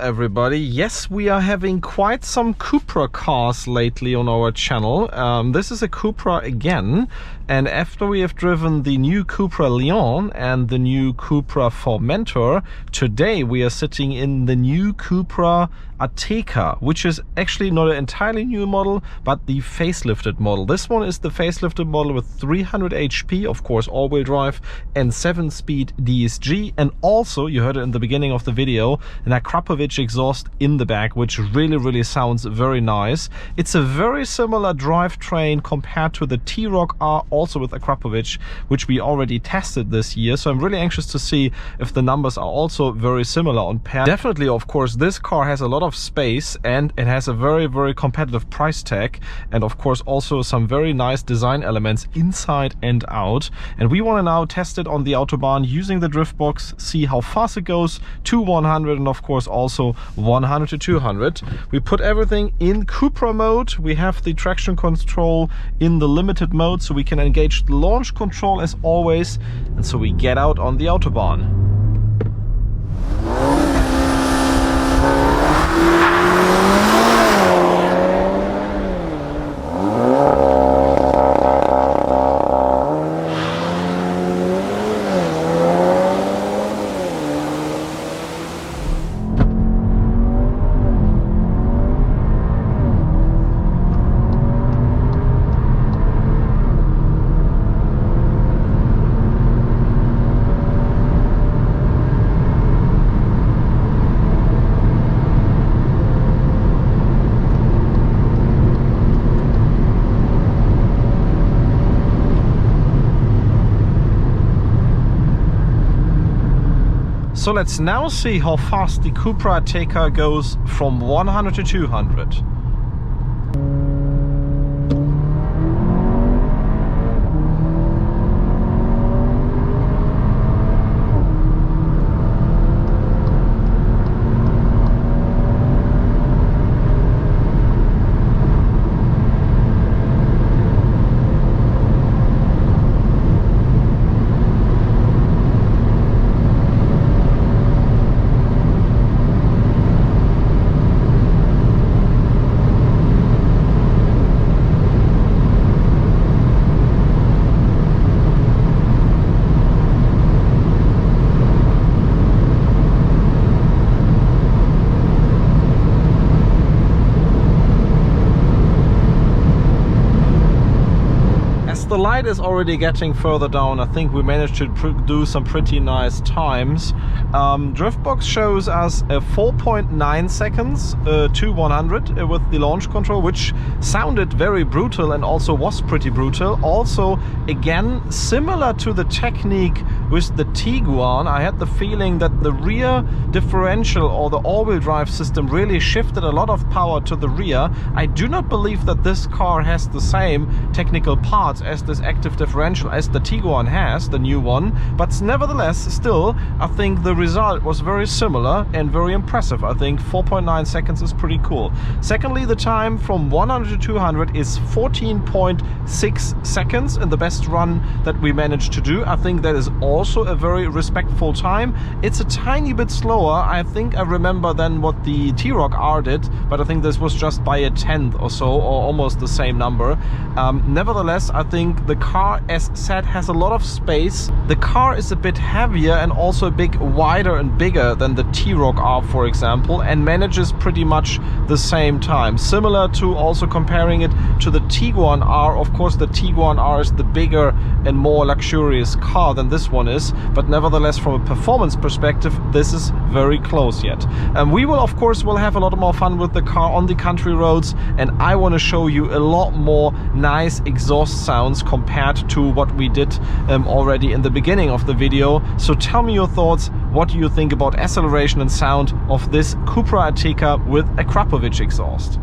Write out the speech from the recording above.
everybody. Yes, we are having quite some CUPRA cars lately on our channel. This is a CUPRA again, and after we have driven the new CUPRA Leon and the new CUPRA Formentor, today we are sitting in the new CUPRA Ateca, which is actually not an entirely new model, but the facelifted model. This one is the facelifted model with 300 HP, of course all-wheel drive, and 7-speed DSG, and also, you heard it in the beginning of the video, an Akrapovic exhaust in the back, which really sounds very nice. It's a very similar drivetrain compared to the T-Roc R, also with Akrapovic, which we already tested this year, so I'm really anxious to see if the numbers are also very similar on pair. Definitely, of course, this car has a lot of space and it has a very competitive price tag, and of course also some very nice design elements inside and out. And we want to now test it on the Autobahn using the drift box, see how fast it goes to 100 and of course also 100 to 200. We put everything in CUPRA mode. We have the traction control in the limited mode, so we can engage the launch control as always, and so we get out on the Autobahn. So let's now see how fast the CUPRA Ateca goes from 100 to 200. The light is already getting further down. I think we managed to do some pretty nice times. Driftbox shows us a 4.9 seconds to 100 with the launch control, which sounded very brutal and also was pretty brutal. Also, again, similar to the technique with the Tiguan, I had the feeling that the rear differential or the all-wheel drive system really shifted a lot of power to the rear. I do not believe that this car has the same technical parts as this active differential as the Tiguan has, the new one, but nevertheless, still, I think the result was very similar and very impressive. I think 4.9 seconds is pretty cool. Secondly, the time from 100 to 200 is 14.6 seconds in the best run that we managed to do. I think that is also a very respectful time. It's a tiny bit slower, I think I remember, than what the T-Roc R did, but I think this was just by a tenth or so, or almost the same number. Nevertheless, I think the car, as said, has a lot of space. The car is a bit heavier and also a bit wider and bigger than the T-Roc R, for example, and manages pretty much the same time. Similar to also comparing it to the Tiguan R. Of course, the Tiguan R is the bigger and more luxurious car than this one is, but nevertheless, from a performance perspective, this is very close yet. We will, of course, have a lot more fun with the car on the country roads, and I want to show you a lot more nice exhaust sounds compared to what we did already in the beginning of the video. So tell me your thoughts. What do you think about acceleration and sound of this CUPRA Ateca with Akrapovic exhaust?